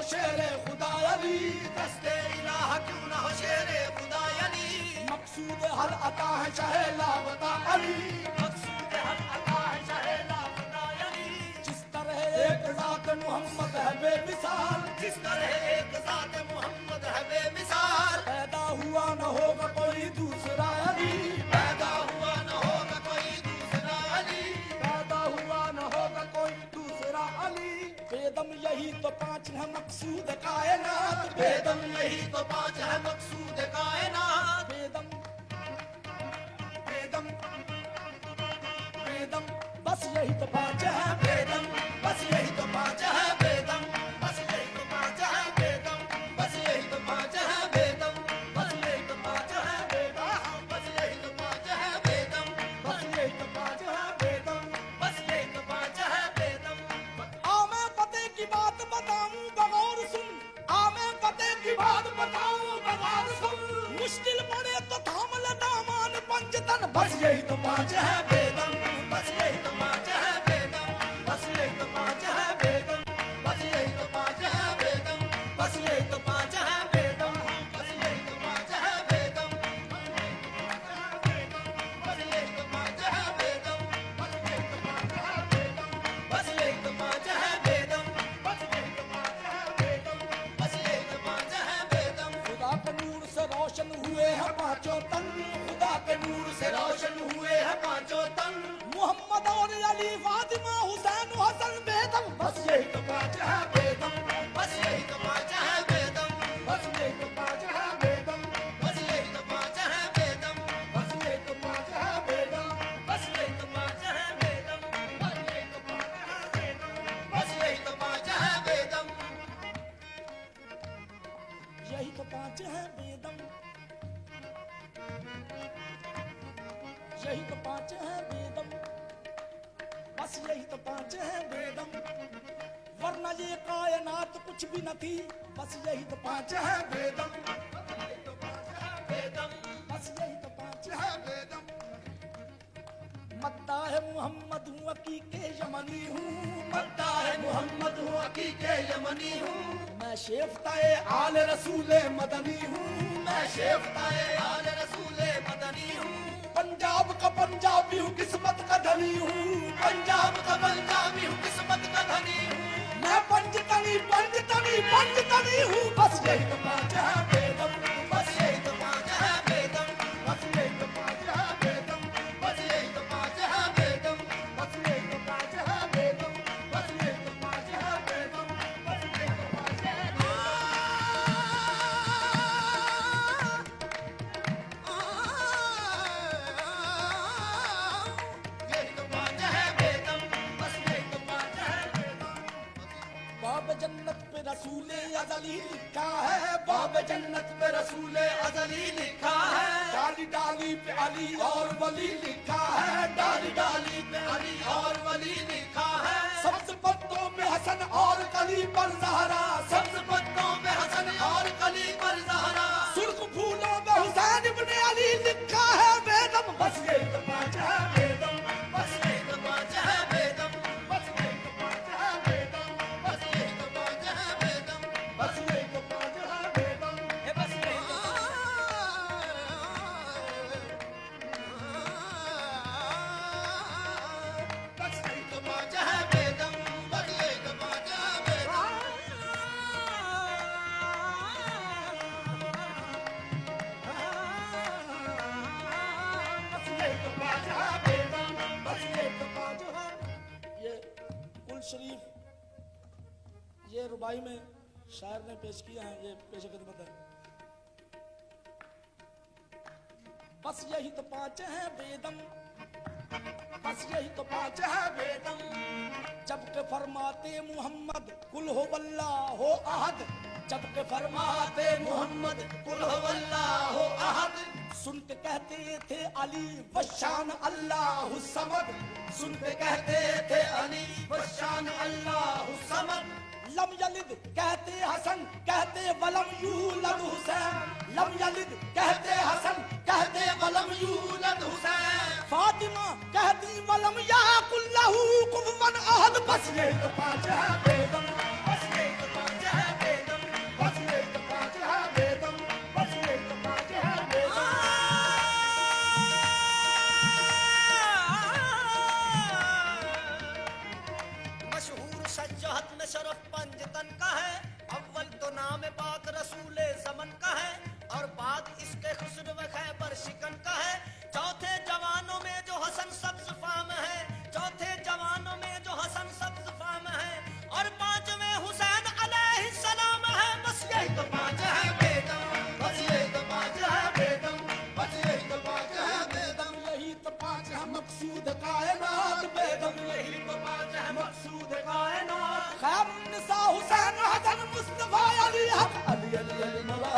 शेरे खुदा अली, दस्ते इलाह क्यों न हो शेरे खुदा अली, मकसूद हर अता है चाहे लावता अली, मकसूद हर अता है चाहे लापता अली, जिस तरह एक जात मोहम्मद है बेमिसाल, जिस तरह एक जात मोहम्मद है बेमिसाल, पैदा हुआ न होगा कोई दूसरा अली, पैदा हुआ न होगा कोई दूसरा अली, पैदा हुआ न होगा कोई दूसरा अली। बेदम यही तो पांच है मकसूद कायनात, बेदम यही तो पांच है मकसूद कायनात, बेदम बेदम बेदम बस यही तो पांच है बेदम बस यही तो पांच है बेदम, बस यही तो पांच है बेदम, बस यही तो पांच है बेदम, बस यही तो पांच है बेदम, बस यही तो पांच है बेदम, बस यही तो पांच है बेदम। बस यही तो पांच है बेदम। आ मैं पते की बात बताऊं बगौर सुन, आ मैं पते की बात बताऊं बगौर सुन, मुश्किल पड़े तो थाम ले दामान पंचतन, बस यही तो पांच है बेदम, बस यही तो पांच है बेदम, बस यही तो पांच है बेदम, बस यही तो पांच है बेदम, बस यही तो पांच है बेदम, बस यही तो पांच है बेदम, बस यही तो पांच है बेदम, बस यही तो पांच है बेदम, बस यही तो पांच है बेदम, बस यही तो पांच है बेदम। खुदा के नूर से रोशन हुए हैं पांचों तन, खुदा के नूर से रोशन हुए हैं पांचों तन, मोहम्मद और अली फातिमा हुसैन हसन बेदम, बस यही तो पांच है बेदम, बस यही तो पांच है बेदम, बस यही तो पांच है बेदम, बस यही तो पांच है बेदम, बस यही तो पांच है बेदम। बस यही तो पांच है बेदम, बस यही तो पांच है बेदम, बस यही तो पांच है बेदम, यही तो पांच है बेदम, यही तो पांच है बेदम, बस यही तो पांच है बेदम, वरना ये कायनात कुछ भी न थी, बस यही तो पांच है बेदम, बेदम बस यही तो पांच है बेदम। मद्दा है मोहम्मद हूँ अकीके यमनी हूँ, मद्दा है मोहम्मद हूँ हकीके यमनी हूँ, मैं शेफ्ताए आल रसूले मदनी हूँ, मैं शेफ्ताए आल रसूले मदनी हूँ, पंजाब का पंजाबी हूँ किस्मत का धनी हूँ, पंजाब का पंजाबी हूँ किस्मत का धनी हूँ, मैं पंचतनी पंचतनी पंचतनी हूँ, बस यही तो पांच है बेदम, बस यही तो पांच है बेदम, बस यही तो पांच है बेदम, बस यही तो पांच है बेदम, बस यही तो पांच है बेदम, बस यही तो पांच है बेदम, बस यही तो पांच है यही तो पांच है बेदम, बस यही तो पांच है बेदम। बाब जन्नत पे रसूले अजली लिखा है, बाब जन्नत पे रसूले अजली लिखा है, डाली डाली पे अली और वली लिखा है, डाली डाली पे अली और वली लिखा है, सब्ज पत्तों में हसन और कली पर जहरा, सब्ज पत्तों पे हसन और कली पर जहरा, सुर्ख फूलों में हुसैन इब्ने अली लिखा है बेदम, बस यही तो पांच है बेदम, बस यही तो पांच है बेदम, बस यही तो पांच है बेदम, बस यही तो पांच है बेदम, बस यही तो पांच है बेदम। बस यही तो बस यही तो पांच है बेदम, बस यही तो पांच है बेदम, बस यही तो पांच है बेदम, बस यही तो पांच है। ये कुल शरीफ ये रुबाई में शायर ने पेश किया है, ये पेश खिदमत है। बस यही तो पांच है बेदम, बस यही तो पांच है बेदम, जबकि फरमाते मोहम्मद कुल हो वल्लाह हो अहद, जबकि फरमाते मोहम्मद कुल हुवल्लाहु अहद, सुनते कहते थे अली वशान अल्लाह समद, सुनते कहते थे अली वशान अल्लाह समद, लम यलिद कहते हसन कहते वलम यूलद हुसैन, लम यलिद कहते हसन कहते वलम यूलद हुसैन, फातिमा कहती वलम याकुल्लहु कुफुवन अहद, बस यही तो पांच है बेदम, बस यही तो पांच है बेदम, शरफ पंजतन का है। अव्वल तो नाम पाक रसूले ज़मन का है, और बाद इसके हुस्न व खैबर शिकन का है। चौथे जवानों में जो हसन सब्ज फाम है, चौथे जवानों में जो हसन सब्ज फाम है, और पांचवें हुसैन अलैहिस्सलाम है। बस यही तो पांच है बेदम, बस यही तो पांच है बेदम, बस यही तो पांच है बेदम, यही तो पांच है मकसूद कायनात बेदम, यही तो पांच है मकसूद कायनात। खैरुन्निसा हुसैन हसन मुस्तफा अली हक अली अली अली मौला